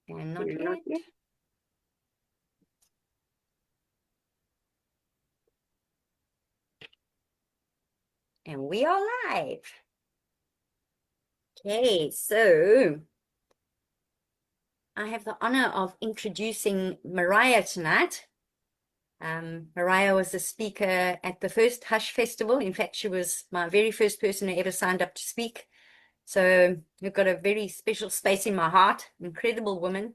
And not yet. And we are live. Okay, so I have the honor of introducing Mariah tonight. Mariah was a speaker at the first Hush Festival. In fact, she was my very first person who ever signed up to speak. So you've got a very special space in my heart. Incredible woman,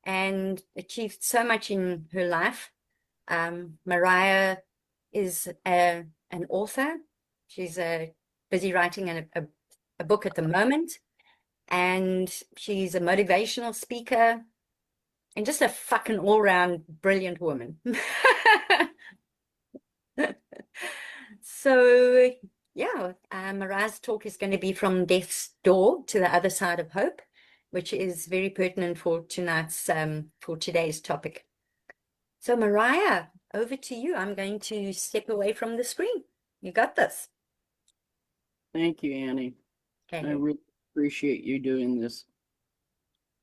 and achieved so much in her life. Mariah is an author. She's busy writing a book at the moment, and she's a motivational speaker and just a fucking all-round brilliant woman. So yeah, Mariah's talk is going to be from death's door to the other side of hope, which is very pertinent for today's topic. So Mariah, over to you. I'm going to step away from the screen. You got this. Thank you, Annie. Okay. I really appreciate you doing this.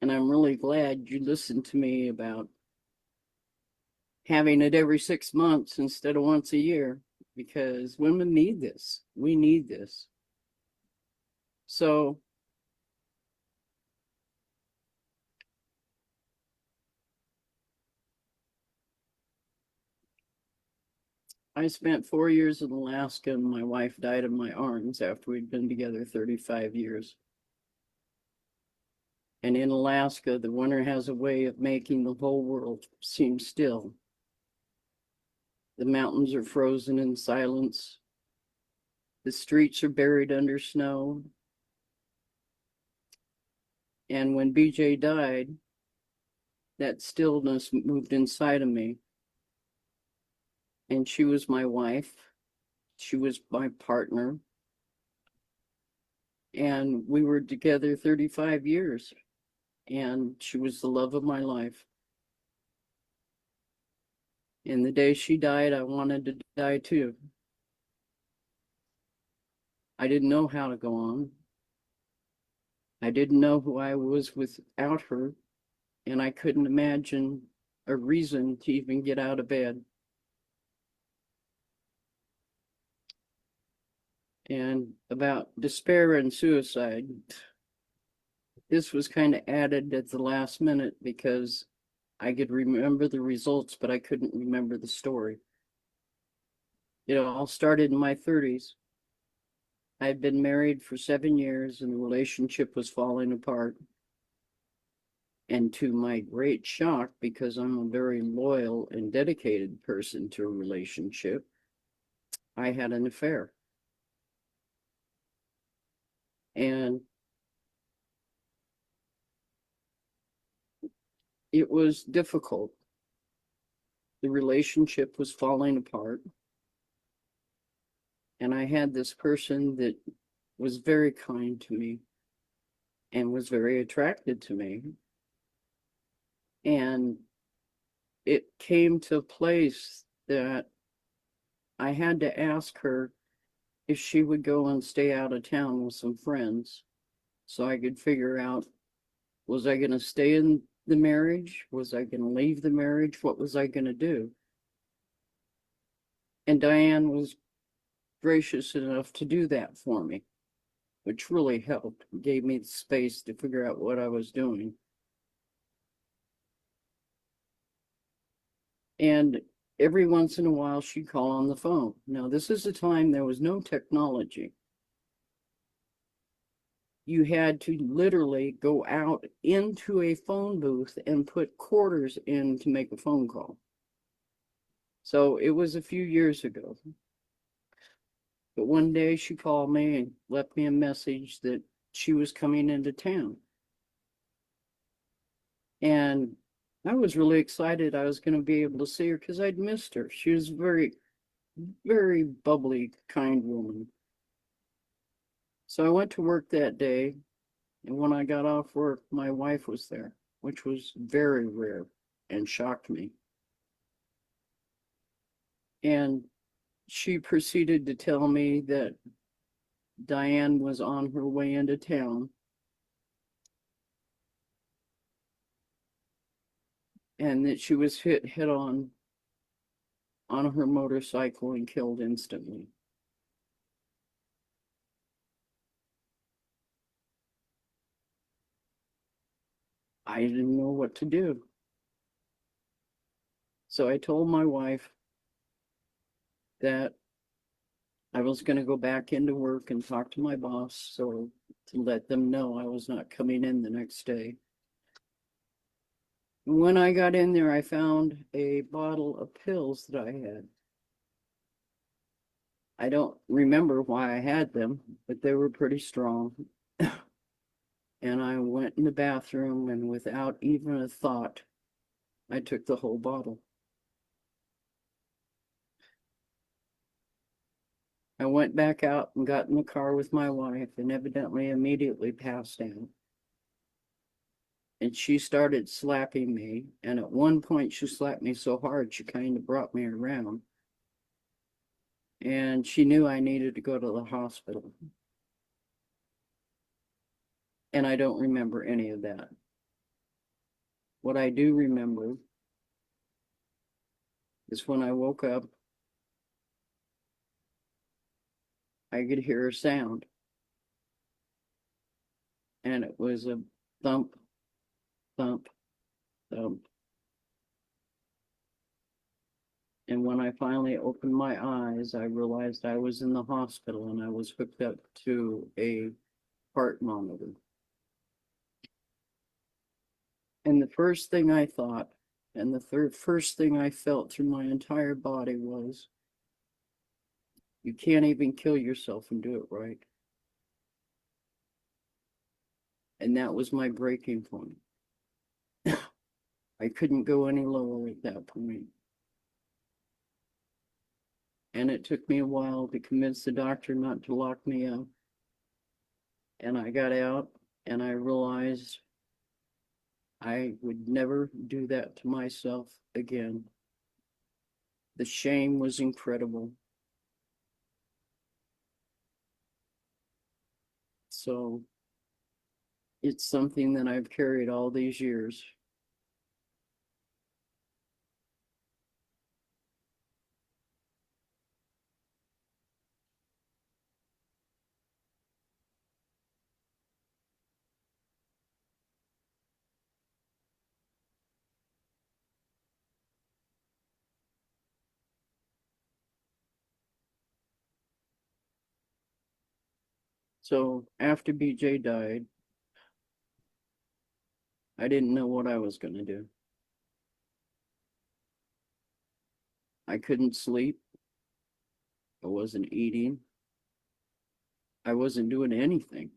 And I'm really glad you listened to me about having it every 6 months instead of once a year, because women need this. We need this. So I spent 4 years in Alaska, and my wife died in my arms after we'd been together 35 years. And in Alaska, the winter has a way of making the whole world seem still. The mountains are frozen in silence. The streets are buried under snow. And when BJ died, that stillness moved inside of me. And she was my wife. She was my partner. And we were together 35 years. And she was the love of my life. And the day she died, I wanted to die too. I didn't know how to go on. I didn't know who I was without her, and I couldn't imagine a reason to even get out of bed. And about despair and suicide, this was kind of added at the last minute because I could remember the results, but I couldn't remember the story. It all started in my 30s. I'd been married for 7 years and the relationship was falling apart. And to my great shock, because I'm a very loyal and dedicated person to a relationship, I had an affair. And it was difficult. The relationship was falling apart. And I had this person that was very kind to me and was very attracted to me. And it came to a place that I had to ask her if she would go and stay out of town with some friends so I could figure out, was I going to stay in the marriage? Was I going to leave the marriage? What was I going to do? And Diane was gracious enough to do that for me, which really helped, gave me the space to figure out what I was doing. And every once in a while, she'd call on the phone. Now, this is a time there was no technology. You had to literally go out into a phone booth and put quarters in to make a phone call. So it was a few years ago. But one day she called me and left me a message that she was coming into town. And I was really excited I was going to be able to see her because I'd missed her. She was a very, very bubbly, kind woman. So I went to work that day, and when I got off work, my wife was there, which was very rare and shocked me. And she proceeded to tell me that Diane was on her way into town and that she was hit head on her motorcycle and killed instantly. I didn't know what to do. So I told my wife that I was going to go back into work and talk to my boss so to let them know I was not coming in the next day. When I got in there, I found a bottle of pills that I had. I don't remember why I had them, but they were pretty strong. And I went in the bathroom, and without even a thought, I took the whole bottle. I went back out and got in the car with my wife and evidently immediately passed out. And she started slapping me. And at one point, she slapped me so hard, she kind of brought me around. And she knew I needed to go to the hospital. And I don't remember any of that. What I do remember is when I woke up, I could hear a sound. And it was a thump, thump, thump. And when I finally opened my eyes, I realized I was in the hospital and I was hooked up to a heart monitor. And the first thing I thought, and the first thing I felt through my entire body was, you can't even kill yourself and do it right. And that was my breaking point. I couldn't go any lower at that point. And it took me a while to convince the doctor not to lock me up. And I got out and I realized I would never do that to myself again. The shame was incredible. So it's something that I've carried all these years. So after BJ died, I didn't know what I was going to do. I couldn't sleep. I wasn't eating. I wasn't doing anything.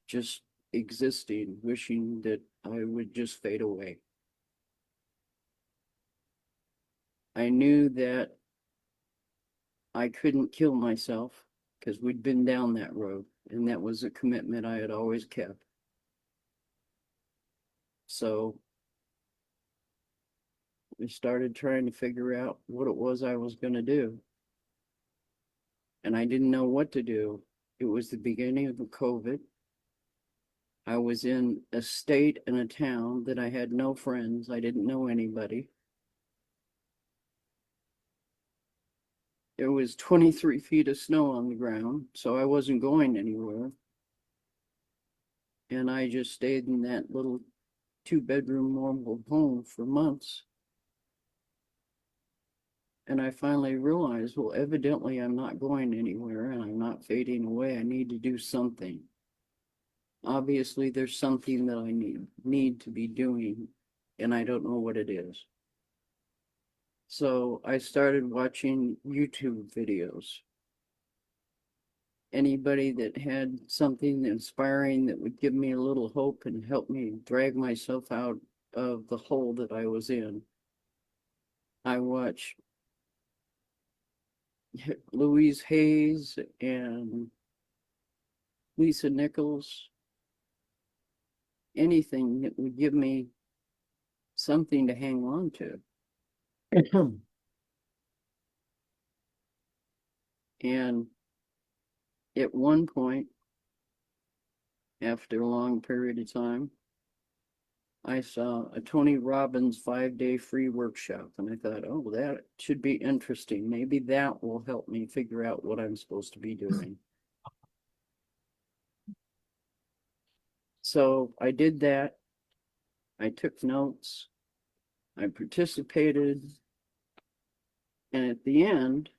Just existing, wishing that I would just fade away. I knew that I couldn't kill myself because we'd been down that road, and that was a commitment I had always kept. So I started trying to figure out what it was I was going to do. And I didn't know what to do. It was the beginning of the COVID. I was in a state and a town that I had no friends. I didn't know anybody. There was 23 feet of snow on the ground, so I wasn't going anywhere. And I just stayed in that little 2-bedroom mobile home for months. And I finally realized, well, evidently I'm not going anywhere and I'm not fading away. I need to do something. Obviously, there's something that I need to be doing, and I don't know what it is. So I started watching YouTube videos. Anybody that had something inspiring that would give me a little hope and help me drag myself out of the hole that I was in. I watched Louise Hayes and Lisa Nichols, anything that would give me something to hang on to. And at one point, after a long period of time, I saw a Tony Robbins 5-day free workshop, and I thought, oh, that should be interesting. Maybe that will help me figure out what I'm supposed to be doing. So I did that. I took notes. I participated. And at the end,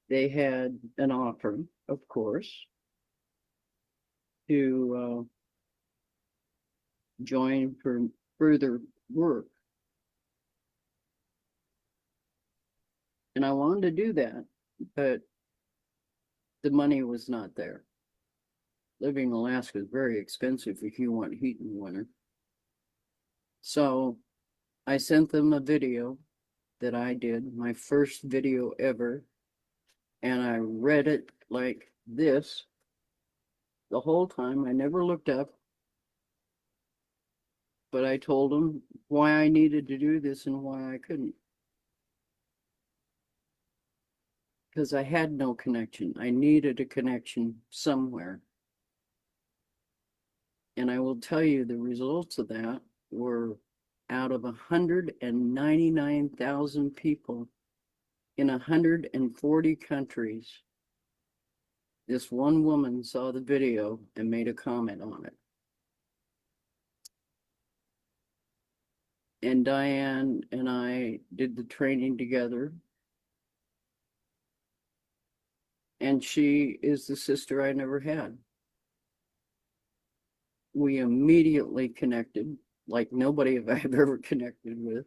they had an offer, of course, to join for further work. And I wanted to do that, but the money was not there. Living in Alaska is very expensive if you want heat in the winter. So I sent them a video that I did, my first video ever, and I read it like this the whole time. I never looked up, but I told them why I needed to do this and why I couldn't. Because I had no connection. I needed a connection somewhere. And I will tell you the results of that were out of 199,000 people in 140 countries. This one woman saw the video and made a comment on it. And Diane and I did the training together. And she is the sister I never had. We immediately connected like nobody have I ever connected with.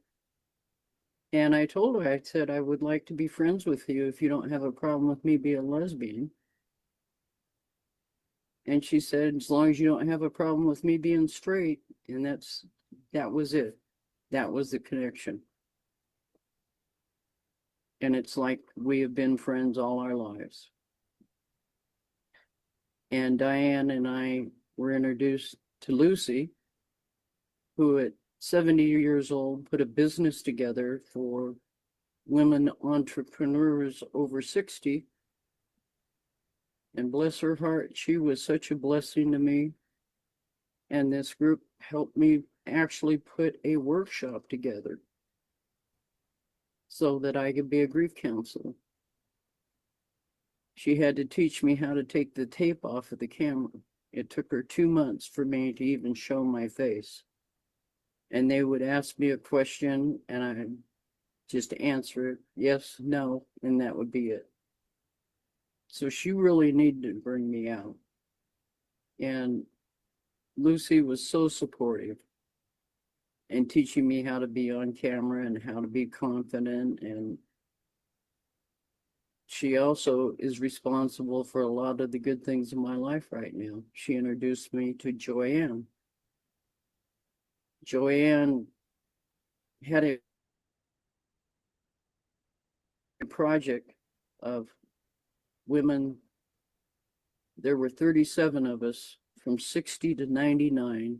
And I told her, I said, I would like to be friends with you if you don't have a problem with me being a lesbian. And she said, as long as you don't have a problem with me being straight. And that was it. That was the connection. And it's like we have been friends all our lives. And Diane and I were introduced to Lucy, who at 70 years old put a business together for women entrepreneurs over 60. And bless her heart, she was such a blessing to me. And this group helped me actually put a workshop together so that I could be a grief counselor. She had to teach me how to take the tape off of the camera. It took her 2 months for me to even show my face. And they would ask me a question and I just answer it, yes, no, and that would be it. So she really needed to bring me out. And Lucy was so supportive and teaching me how to be on camera and how to be confident. And she also is responsible for a lot of the good things in my life right now. She introduced me to Joanne. Joanne had a project of women. There were 37 of us from 60 to 99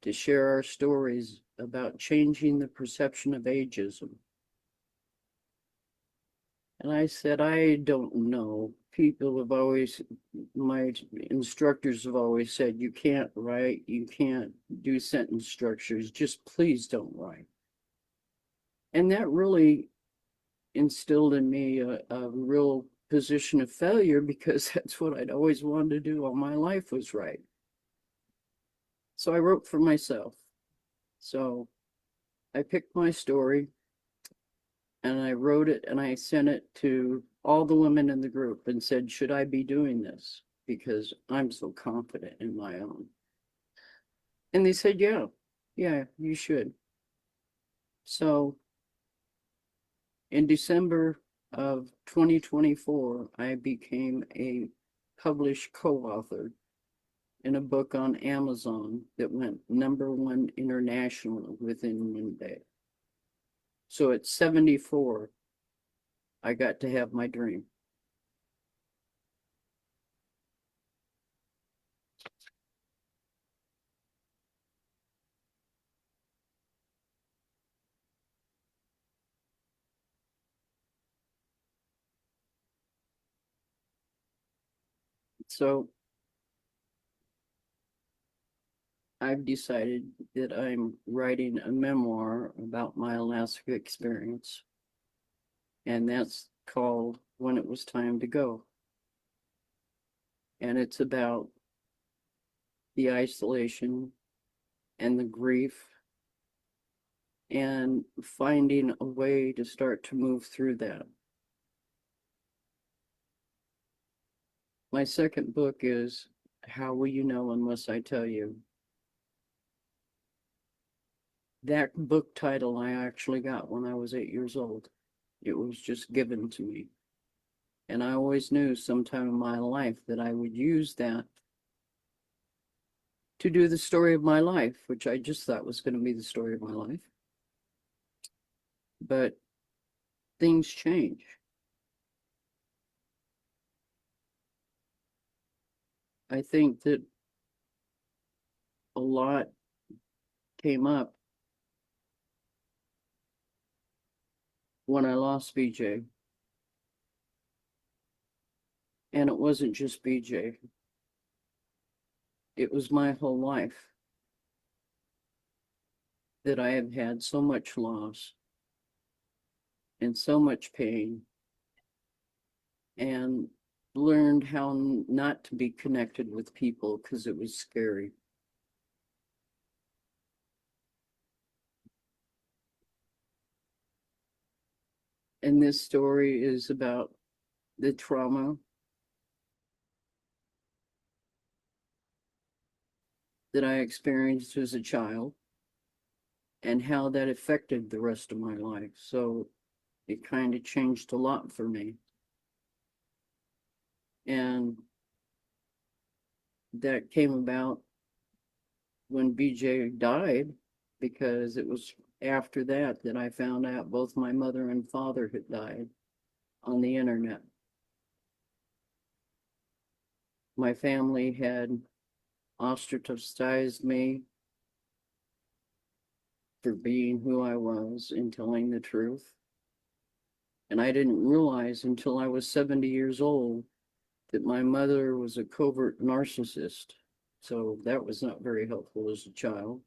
to share our stories about changing the perception of ageism. And I said, I don't know. People have always, my instructors have always said, you can't write, you can't do sentence structures, just please don't write. And that really instilled in me a real position of failure because that's what I'd always wanted to do all my life was write. So I wrote for myself. So I picked my story and I wrote it and I sent it to all the women in the group and said, should I be doing this? Because I'm so confident in my own. And they said, yeah, you should. So in December of 2024, I became a published co-author in a book on Amazon that went #1 international within 1 day. So at 74, I got to have my dream. So I've decided that I'm writing a memoir about my Alaska experience, and that's called When It Was Time to Go. And it's about the isolation and the grief and finding a way to start to move through that. My second book is How Will You Know Unless I Tell You? That book title I actually got when I was 8 years old. It was just given to me. And I always knew sometime in my life that I would use that to do the story of my life, which I just thought was going to be the story of my life. But things change. I think that a lot came up when I lost BJ. And it wasn't just BJ, it was my whole life that I have had so much loss and so much pain, and learned how not to be connected with people because it was scary. And this story is about the trauma that I experienced as a child and how that affected the rest of my life. So it kind of changed a lot for me. And that came about when BJ died, because it was after that that I found out both my mother and father had died on the internet. My family had ostracized me for being who I was and telling the truth. And I didn't realize until I was 70 years old that my mother was a covert narcissist. So that was not very helpful as a child.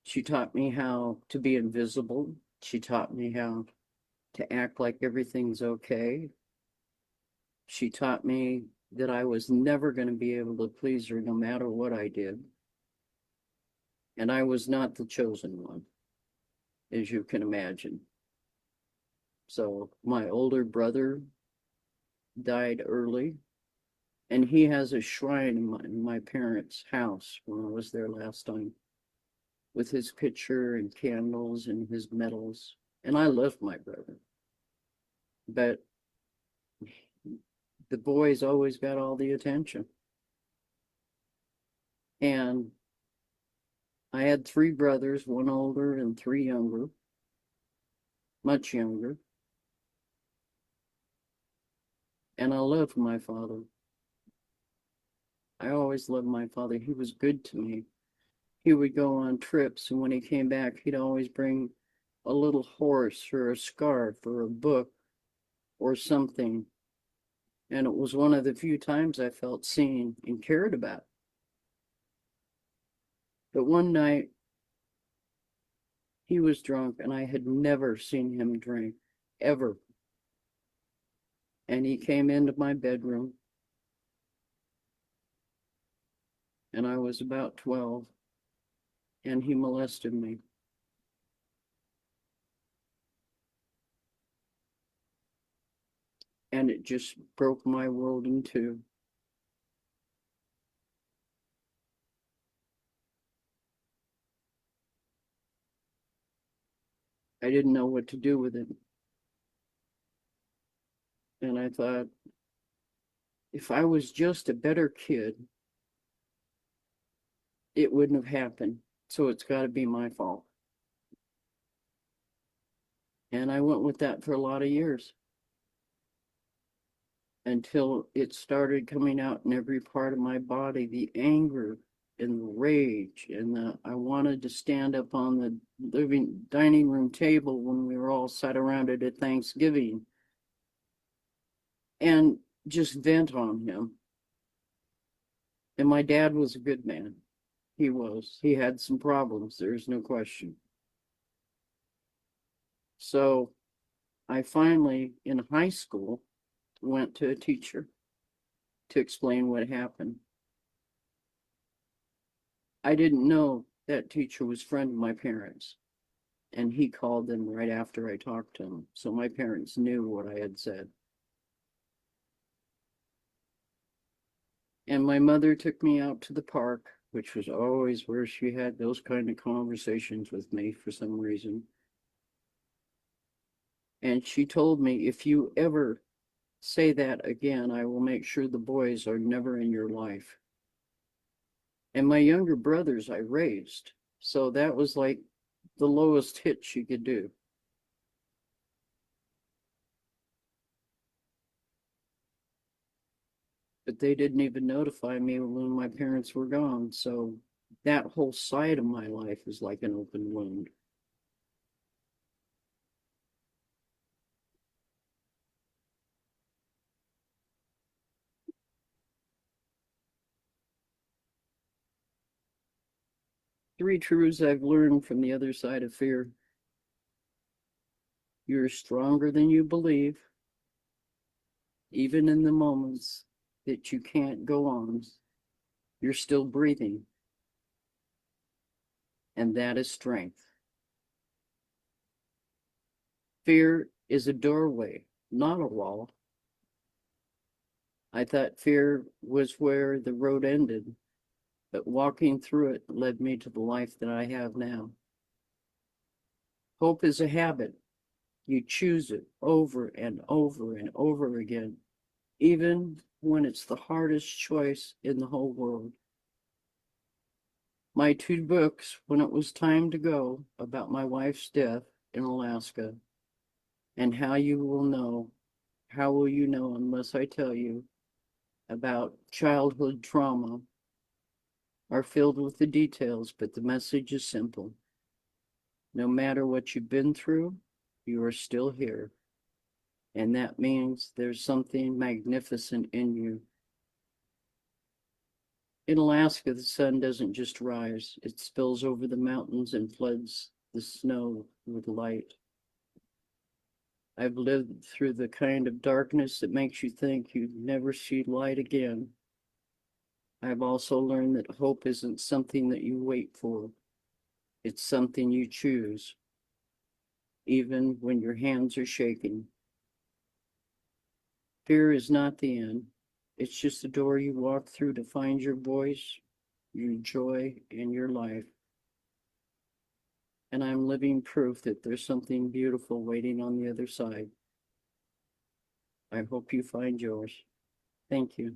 She taught me how to be invisible. She taught me how to act like everything's okay. She taught me that I was never going to be able to please her no matter what I did. And I was not the chosen one, as you can imagine. So my older brother died early, and he has a shrine in my parents' house when I was there last time, with his picture and candles and his medals. And I love my brother. But the boys always got all the attention. And I had three brothers, one older and three younger, much younger. And I loved my father. I always loved my father. He was good to me. He would go on trips, and when he came back, he'd always bring a little horse or a scarf or a book or something. And it was one of the few times I felt seen and cared about. But one night, he was drunk, and I had never seen him drink, ever. And he came into my bedroom, and I was about 12, and he molested me. And it just broke my world in two. I didn't know what to do with it. And I thought, if I was just a better kid, it wouldn't have happened. So it's got to be my fault. And I went with that for a lot of years, until it started coming out in every part of my body, the anger and the rage, and I wanted to stand up on the dining room table when we were all sat around it at Thanksgiving and just vent on him. And my dad was a good man. he was. He had some problems, there's no question. So I finally, in high school, went to a teacher to explain what happened. I didn't know that teacher was a friend of my parents, and he called them right after I talked to him, so my parents knew what I had said. And my mother took me out to the park, which was always where she had those kind of conversations with me for some reason. And she told me, if you ever say that again, I will make sure the boys are never in your life. And my younger brothers I raised, so that was like the lowest hit she could do. But they didn't even notify me when my parents were gone, so that whole side of my life is like an open wound. Three truths I've learned from the other side of fear. You're stronger than you believe, even in the moments that you can't go on. You're still breathing, and that is strength. Fear is a doorway, not a wall. I thought fear was where the road ended, but walking through it led me to the life that I have now. Hope is a habit. You choose it over and over and over again, even when it's the hardest choice in the whole world. My two books, When It Was Time to Go, about my wife's death in Alaska, and How You Will Know, How Will You Know Unless I Tell You, about childhood trauma, are filled with the details, but the message is simple. No matter what you've been through, you are still here. And that means there's something magnificent in you. In Alaska, the sun doesn't just rise, it spills over the mountains and floods the snow with light. I've lived through the kind of darkness that makes you think you'd never see light again. I've also learned that hope isn't something that you wait for. It's something you choose, even when your hands are shaking. Fear is not the end. It's just the door you walk through to find your voice, your joy, and your life. And I'm living proof that there's something beautiful waiting on the other side. I hope you find yours. Thank you.